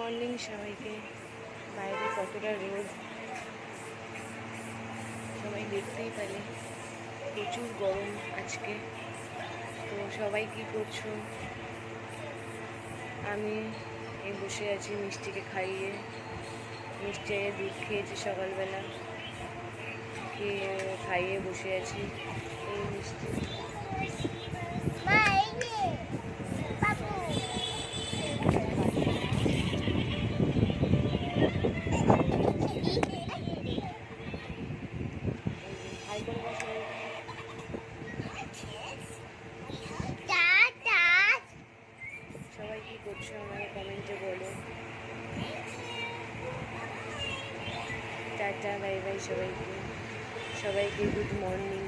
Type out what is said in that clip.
Morning সবাইকে। বাইরে কতটা রোদ সবাই দেখতেই পেলে, প্রচুর গরম আজকে। তো সবাই কি করছো? আমি এই বসে আছি মিষ্টিকে খাইয়ে। মিষ্টি দুধ খেয়েছি সকালবেলা, খাইয়ে বসে আছি। এই মিষ্টি হাই করে দাও সবাই কি করছো আমাকে কমেন্টে বলো। টাটা বাই বাই সবাইকে, সবাইকে গুড মর্নিং।